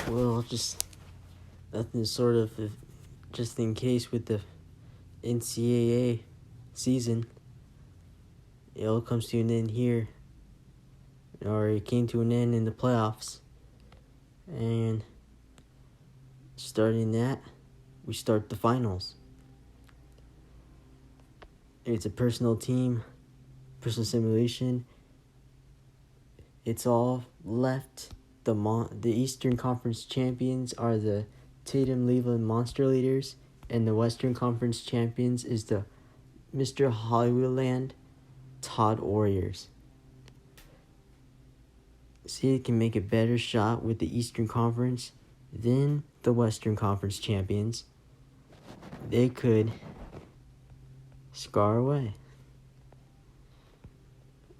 Well, just nothing sort of just in case with the NCAA season. It all comes to an end here, or it came to an end in the playoffs. And starting that, we start the finals. It's a personal simulation. It's all left. The Eastern Conference champions are the Tatum-Cleveland monsterleaders, and the Western Conference champions is the Mr. Hollywoodland todarriors. See, it can make a better shot with the Eastern Conference than the Western Conference champions. They could scar away.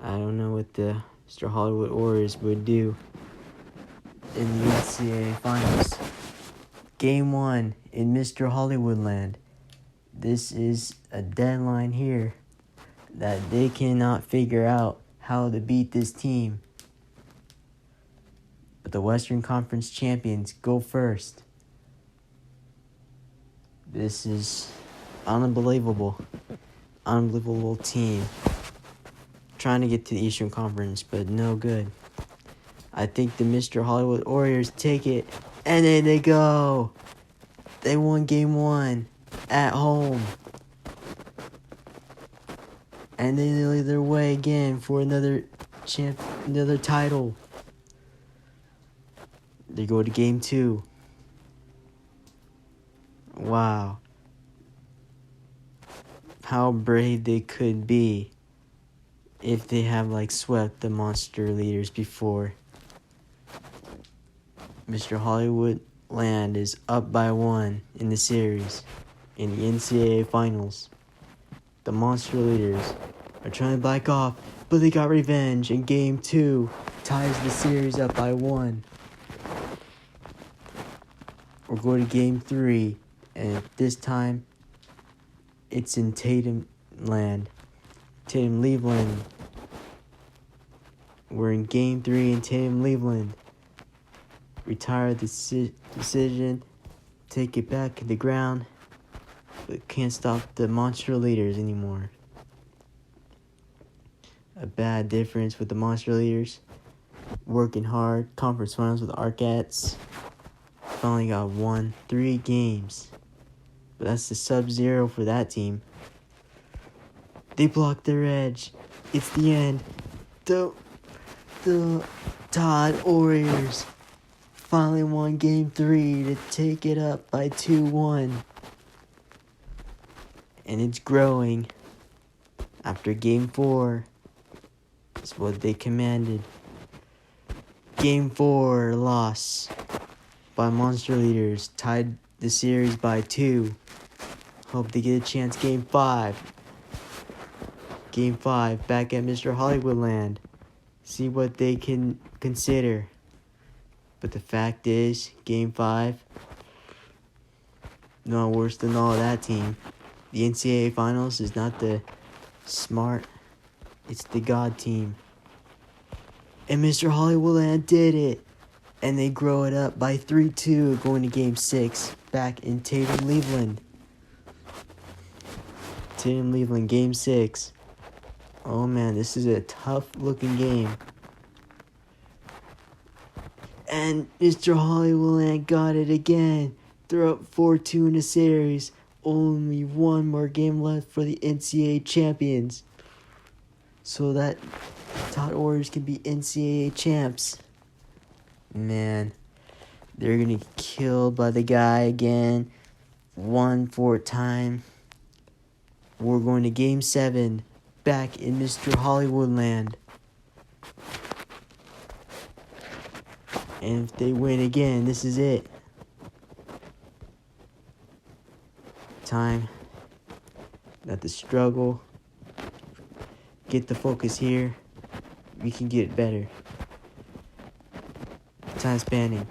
I don't know what the Mr. Hollywood Warriors would do in the NCAA Finals. Game 1 in Mr. Hollywoodland. This is a deadline here that they cannot figure out how to beat this team. But the Western Conference champions go first. This is unbelievable team. Trying to get to the Eastern Conference, but no good. I think the Mr. Hollywood Warriors take it, and then they go. They won Game 1 at home. And they lead their way again for another title. They go to Game 2. Wow. How brave they could be if they have swept the monster leaders before. Mr. Hollywood Land is up by 1 in the series in the NCAA Finals. The monster leaders are trying to back off, but they got revenge, and Game 2 ties the series up by 1. We're going to Game 3, and this time it's in Tatum-Cleveland. We're in Game 3 in Tatum-Cleveland. Retire the decision, take it back to the ground, but can't stop the monster leaders anymore. A bad difference with the monster leaders. Working hard, conference finals with Arcats. Finally got 3 games. But that's the sub-zero for that team. They blocked their edge. It's the end. The todarriors finally won Game 3 to take it up by 2-1. And it's growing. After Game 4, it's what they commanded. Game 4 loss by monster leaders, tied the series by 2. Hope they get a chance Game 5. Game 5 back at Mr. Hollywoodland. See what they can consider. But the fact is, Game 5, no worse than all of that team. The NCAA Finals is not the smart, it's the God team. And Mr. Hollywoodland did it. And they grow it up by 3-2 going to Game 6 back in Tatum-Cleveland. Tatum-Cleveland, Game 6. Oh man, this is a tough looking game. And Mr. Hollywoodland got it again. They're up 4-2 in the series. Only 1 more game left for the NCAA champions. So that todarriors can be NCAA champs. Man, they're going to get killed by the guy again. 1-4 time. We're going to Game 7. Back in Mr. Hollywoodland. And if they win again, this is it. Time. Not the struggle. Get the focus here. We can get it better. Time spanning.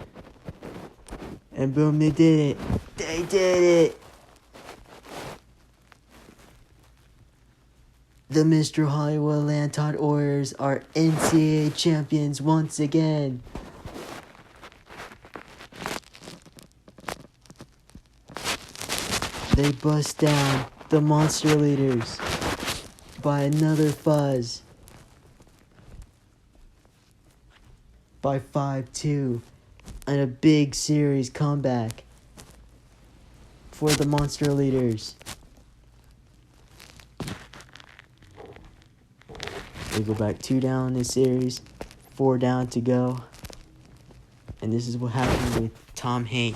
And boom, they did it. They did it. The Mr. Hollywoodland todarriors are NCAA champions once again. they bust down the monster leaders by another fuzz by 5-2 and a big series comeback for the monster leaders. They go back 2 down in the series, 4 down to go. And this is what happened with Tom Hank.